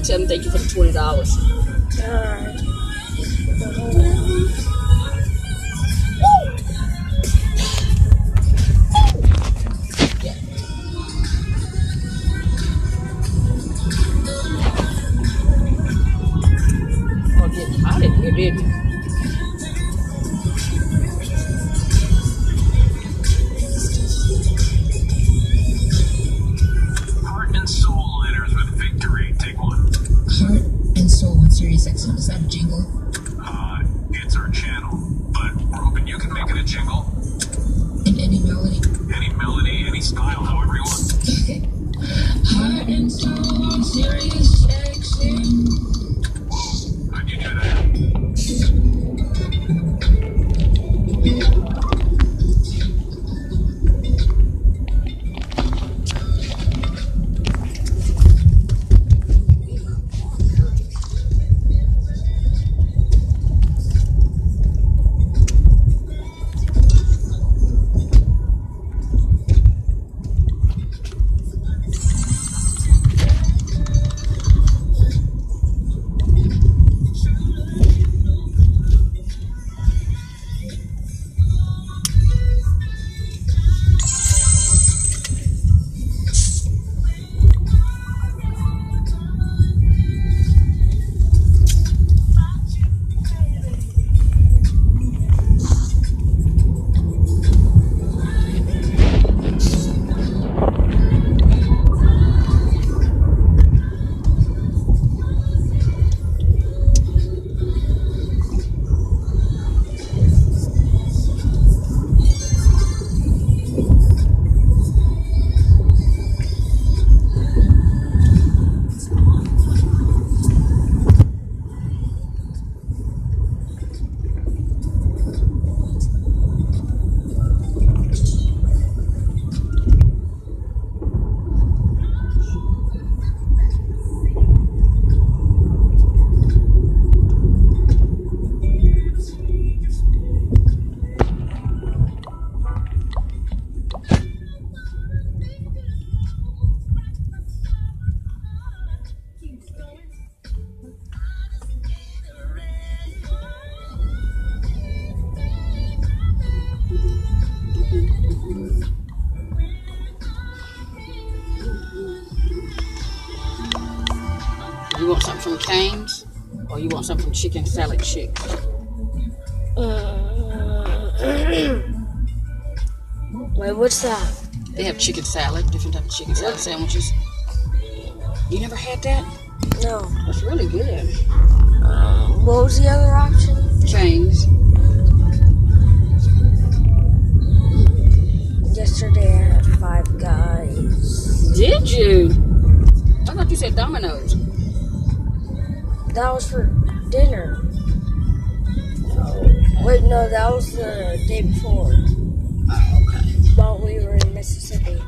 tell them thank you for the $20. Alright. Oh, getting hot in here, didn't it? Heart and Soul enters with victory. Take one. Heart and Soul on Sirius XM. Is that a jingle? It's our channel, but we're hoping you can make it a jingle. In any melody? Any melody, any style, however you want. Okay. Heart and Soul on Sirius XM. How'd you do that? You want something from Cane's? Or you want something from Chicken Salad Chick? Wait, what's that? They have chicken salad, different type of chicken salad sandwiches. You never had that? No. That's really good. What was the other option? Cane's. Yesterday I had Five Guys. Did you? I thought you said Domino's. That was for dinner. Wait, no, that was the day before. Oh, okay. While we were in Mississippi.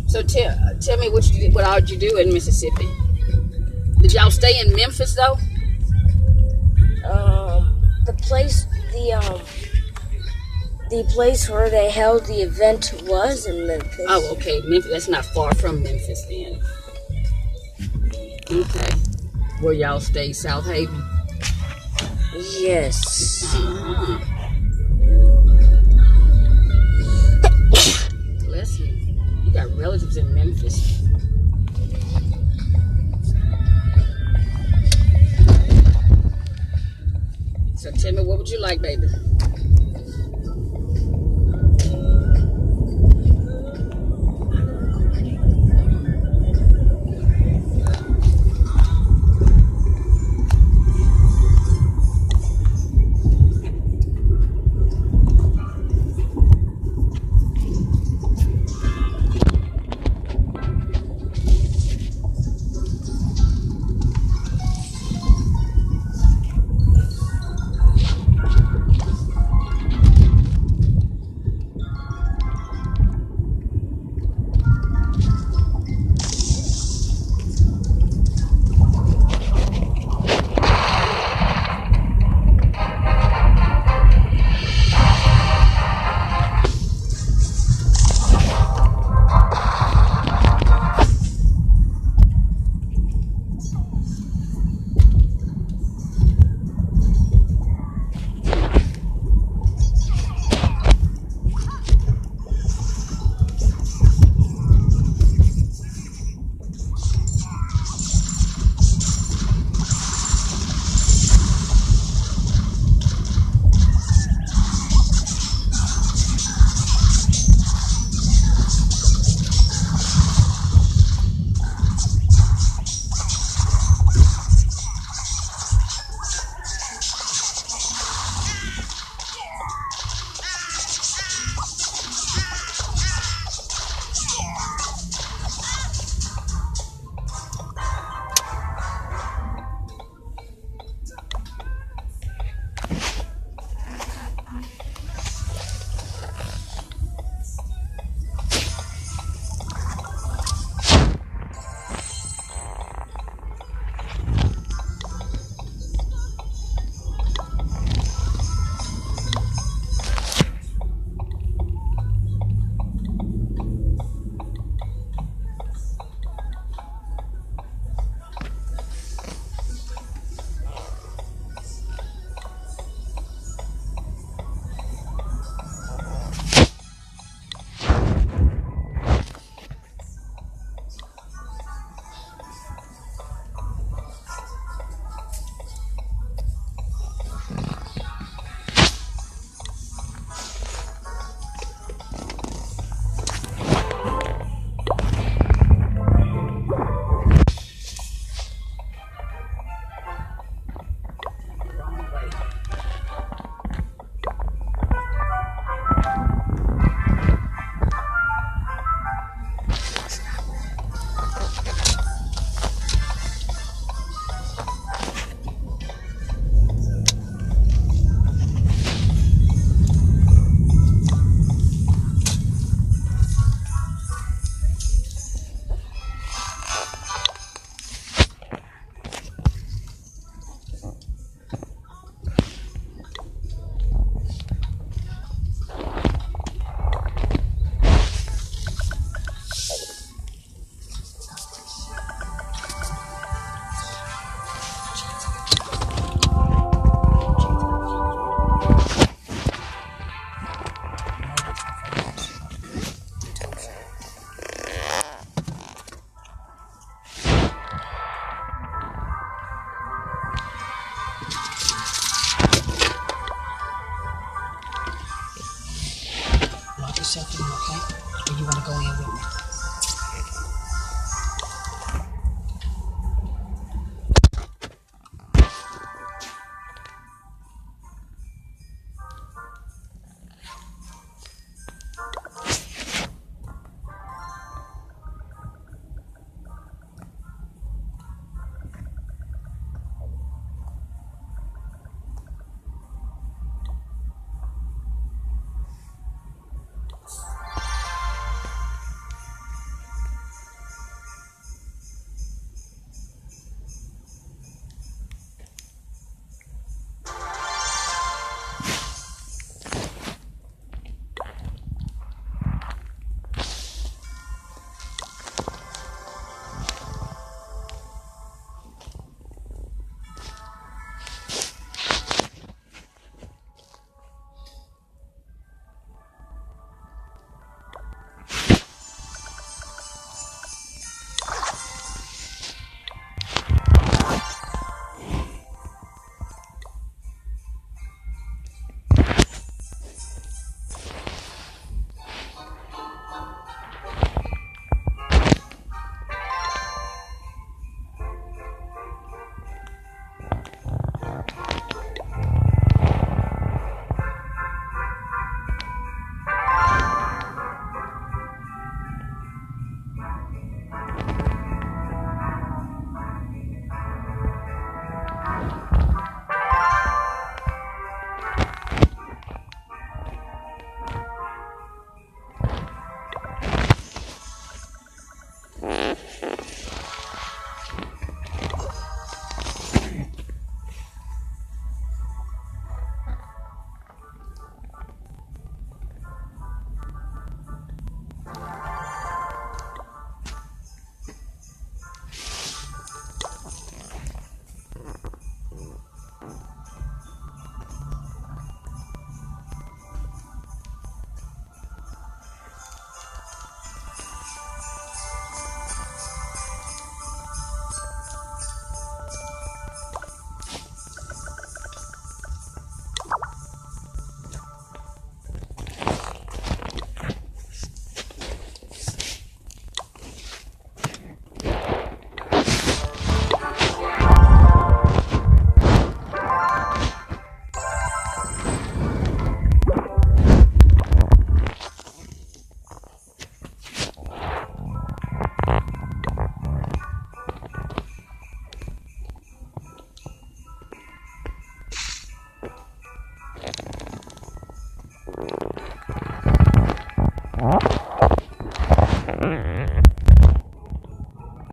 So tell me what all did you do in Mississippi? Did y'all stay in Memphis though? The place where they held the event was in Memphis. Oh, okay. Memphis. That's not far from Memphis then. Okay. Where y'all stay, South Haven? Yes. Bless you. You got relatives in Memphis. So tell me, what would you like, baby? yourself in, okay? Or you want to go in with me?